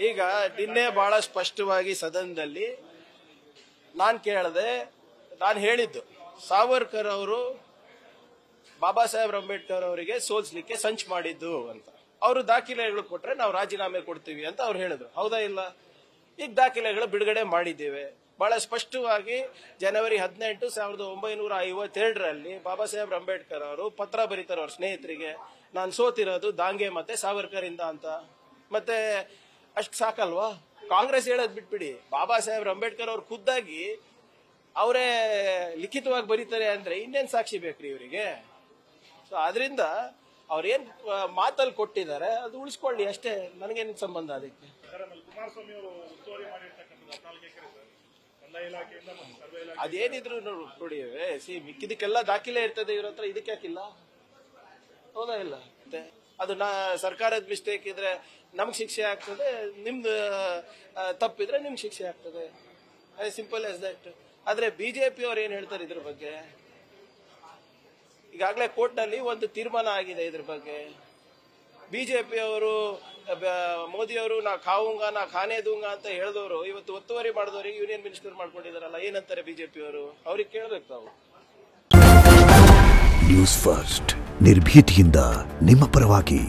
ಈಗ ನಿನ್ನೆ ಬಹಳ ಸ್ಪಷ್ಟವಾಗಿ ಸದನದಲ್ಲಿ ನಾನು ಹೇಳಿದ್ದು ಸಾವರ್ಕರ್ ಅವರು ಬಾಬಾ ಸಾಹೇಬ್ ಅಂಬೇಡ್ಕರ್ ಅವರಿಗೆ ಸೋಲಿಸಲಿಕ್ಕೆ ಸಂಚು ಮಾಡಿದ್ದು ಅಂತ. ಅವರು ದಾಖಲೆಗಳು ಕೊಟ್ರೆ ನಾವು ರಾಜೀನಾಮೆ ಕೊಡ್ತೀವಿ ಅಂತ ಅವ್ರು ಹೇಳಿದ್ರು. ಹೌದಾ ಇಲ್ಲ? ಈಗ ದಾಖಲೆಗಳು ಬಿಡುಗಡೆ ಮಾಡಿದ್ದೇವೆ. ಬಹಳ ಸ್ಪಷ್ಟವಾಗಿ ಜನವರಿ 18, 1952ರಲ್ಲಿ ಬಾಬಾ ಸಾಹೇಬ್ ಅಂಬೇಡ್ಕರ್ ಅವರು ಪತ್ರ ಬರೀತಾರೆ ಅವ್ರ ಸ್ನೇಹಿತರಿಗೆ, ನಾನು ಸೋತಿರೋದು ದಾಂಗೆ ಮತ್ತೆ ಸಾವರ್ಕರ್ ಇಂದ ಅಂತ. ಮತ್ತೆ ಅಷ್ಟು ಸಾಕಲ್ವಾ? ಕಾಂಗ್ರೆಸ್ ಹೇಳೋದ್ ಬಿಟ್ಬಿಡಿ, ಬಾಬಾ ಸಾಹೇಬ್ ಅಂಬೇಡ್ಕರ್ ಅವ್ರು ಖುದ್ದಾಗಿ ಅವರೇ ಲಿಖಿತವಾಗಿ ಬರೀತಾರೆ ಅಂದ್ರೆ ಇನ್ನೇನ್ ಸಾಕ್ಷಿ ಬೇಕ್ರಿ ಇವರಿಗೆ? ಸೊ ಅದರಿಂದ ಅವ್ರೇನ್ ಮಾತಲ್ಲಿ ಕೊಟ್ಟಿದ್ದಾರೆ ಅದು ಉಳಿಸ್ಕೊಳ್ಳಿ ಅಷ್ಟೇ, ನನಗೇನು ಸಂಬಂಧ ಅದಕ್ಕೆ. ಅದೇನಿದ್ರು ನೋಡಿ, ಮಿಕ್ಕಿದಕ್ಕೆಲ್ಲ ದಾಖಲೆ ಇರ್ತದೆ ಇವ್ರ ಹತ್ರ, ಇದಕ್ಕೆ ಯಾಕಿಲ್ಲ? ಹೌದಾ ಇಲ್ಲ? ಅದು ಸರ್ಕಾರದ ಮಿಸ್ಟೇಕ್ ಇದ್ರೆ ನಮ್ಗೆ ಶಿಕ್ಷೆ ಆಗ್ತದೆ, ನಿಮ್ದು ತಪ್ಪಿದ್ರೆ ನಿಮ್ಗೆ ಶಿಕ್ಷೆ ಆಗ್ತದೆ. Simple as that. ಆದ್ರೆ ಬಿಜೆಪಿ ಅವ್ರು ಏನ್ ಹೇಳ್ತಾರೆ ಇದ್ರ ಬಗ್ಗೆ? ಈಗಾಗಲೇ ಕೋರ್ಟ್ ನಲ್ಲಿ ಒಂದು ತೀರ್ಮಾನ ಆಗಿದೆ ಇದ್ರ ಬಗ್ಗೆ. ಬಿಜೆಪಿ ಅವರು ಮೋದಿ ಅವರು ನಾ ಖಾವುಂಗ ನಾ ಖಾನೆ ದೂಂಗ ಅಂತ ಹೇಳಿದವರು ಇವತ್ತು ಒತ್ತುವರಿ ಮಾಡಿದವರಿಗೆ ಯೂನಿಯನ್ ಮಿನಿಸ್ಟರ್ ಮಾಡ್ಕೊಂಡಿದಾರಲ್ಲ, ಏನಂತಾರೆ ಬಿಜೆಪಿ ಅವರು? ಅವ್ರಿಗೆ ಕೇಳ್ಬೇಕು ನಾವು. ನ್ಯೂಸ್ ಫಸ್ಟ್, ನಿರ್ಭೀತಿಯಿಂದ ನಿಮ್ಮ ಪರವಾಗಿ.